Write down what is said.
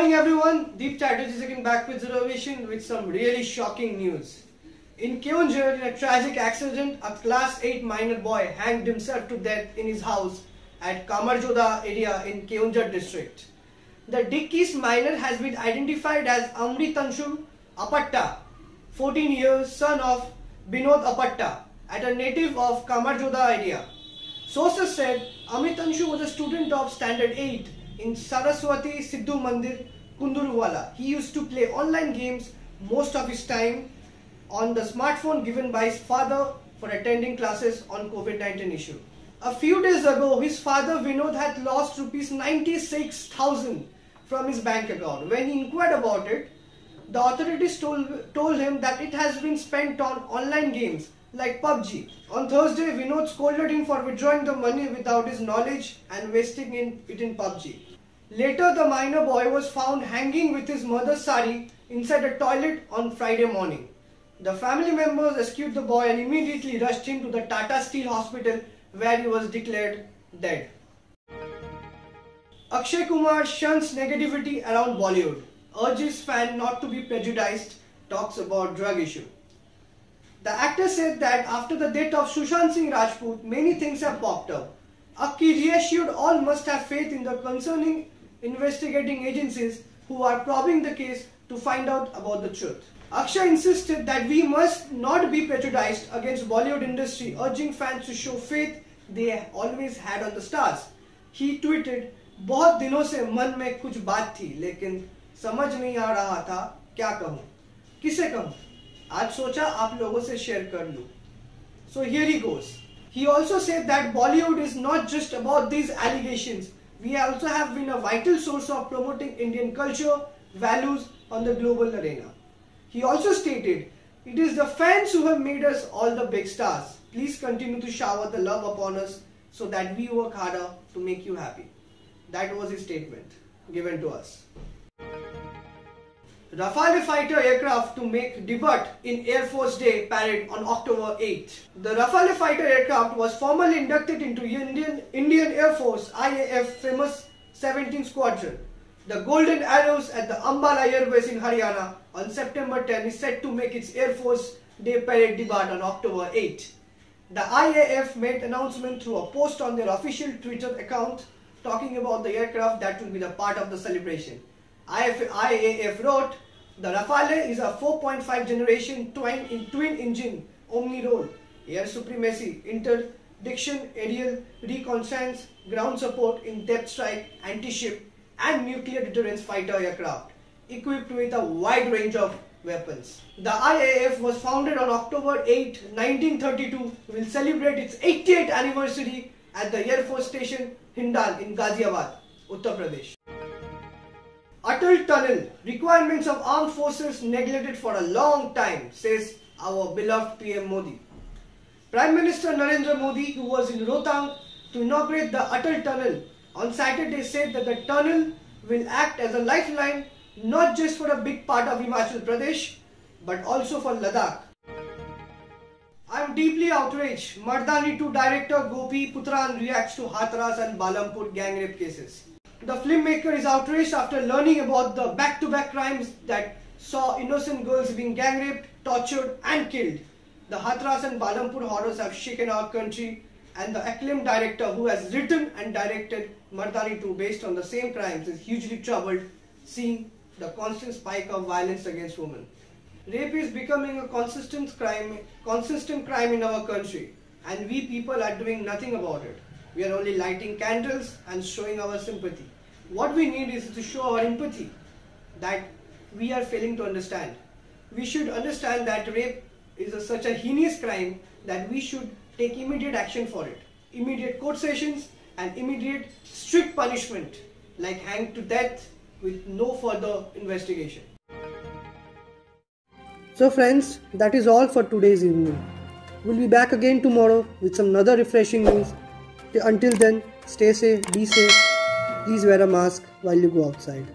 morning everyone, Deep Chatterjee is again back with Zerovation with some really shocking news. In Keonjhar, in a tragic accident, a class 8 minor boy hanged himself to death in his house at Kamarjoda area in Keonjhar district. The deceased minor has been identified as Amritanshu Apatta, 14 years, son of Binod Apatta, at a native of Kamarjoda area. Sources said Amritanshu was a student of Standard 8 in Saraswati Sidhu Mandir, Kundurwala. He used to play online games most of his time on the smartphone given by his father for attending classes on COVID-19 issue. A few days ago, his father Vinod had lost rupees 96,000 from his bank account. When he inquired about it, the authorities told him that it has been spent on online games like PUBG. On Thursday, Vinod scolded him for withdrawing the money without his knowledge and wasting it in PUBG. Later, the minor boy was found hanging with his mother's sari inside a toilet on Friday morning. The family members rescued the boy and immediately rushed him to the Tata Steel Hospital where he was declared dead. Akshay Kumar shuns negativity around Bollywood, urges fans not to be prejudiced, talks about drug issue. The actor said that after the death of Sushant Singh Rajput, many things have popped up. He reassured all must have faith in the concerning investigating agencies who are probing the case to find out about the truth. Akshay insisted that we must not be prejudiced against Bollywood industry, urging fans to show faith they always had on the stars. He tweeted, बहुत दिनों से मन में कुछ बात थी लेकिन समझ नहीं आ रहा था क्या कहूँ किसे कहूँ आज सोचा आप लोगों से शेयर कर लूँ. So here he goes. He also said that Bollywood is not just about these allegations. We also have been a vital source of promoting Indian culture, values on the global arena. He also stated, it is the fans who have made us all the big stars. Please continue to shower the love upon us so that we work harder to make you happy. That was his statement given to us. Rafale fighter aircraft to make debut in Air Force Day parade on October 8th. The Rafale fighter aircraft was formally inducted into Indian Air Force IAF famous 17th Squadron. The Golden Arrows at the Ambala Air Base in Haryana on September 10 is set to make its Air Force Day parade debut on October 8. The IAF made announcement through a post on their official Twitter account talking about the aircraft that will be the part of the celebration. IAF wrote, the Rafale is a 4.5 generation twin engine omni-role, air supremacy, interdiction, aerial reconnaissance, ground support, in-depth strike, anti-ship and nuclear deterrence fighter aircraft equipped with a wide range of weapons. The IAF was founded on October 8, 1932, will celebrate its 88th anniversary at the Air Force Station Hindal in Ghaziabad, Uttar Pradesh. Atal Tunnel, requirements of armed forces neglected for a long time, says our beloved PM Modi. Prime Minister Narendra Modi, who was in Rohtang to inaugurate the Atal Tunnel on Saturday, said that the tunnel will act as a lifeline not just for a big part of Himachal Pradesh but also for Ladakh. I am deeply outraged. Mardani 2 director Gopi Putran reacts to Hathras and Balampur gang rape cases. The filmmaker is outraged after learning about the back-to-back crimes that saw innocent girls being gang raped, tortured and killed. The Hathras and Balampur horrors have shaken our country, and the acclaimed director who has written and directed Mardani 2 based on the same crimes is hugely troubled seeing the constant spike of violence against women. Rape is becoming a consistent crime in our country, and we people are doing nothing about it. We are only lighting candles and showing our sympathy. What we need is to show our empathy that we are failing to understand. We should understand that rape is such a heinous crime that we should take immediate action for it. Immediate court sessions and immediate strict punishment like hanged to death with no further investigation. So friends, that is all for today's evening. We'll be back again tomorrow with some other refreshing news. Until then, stay safe, be safe. Please wear a mask while you go outside.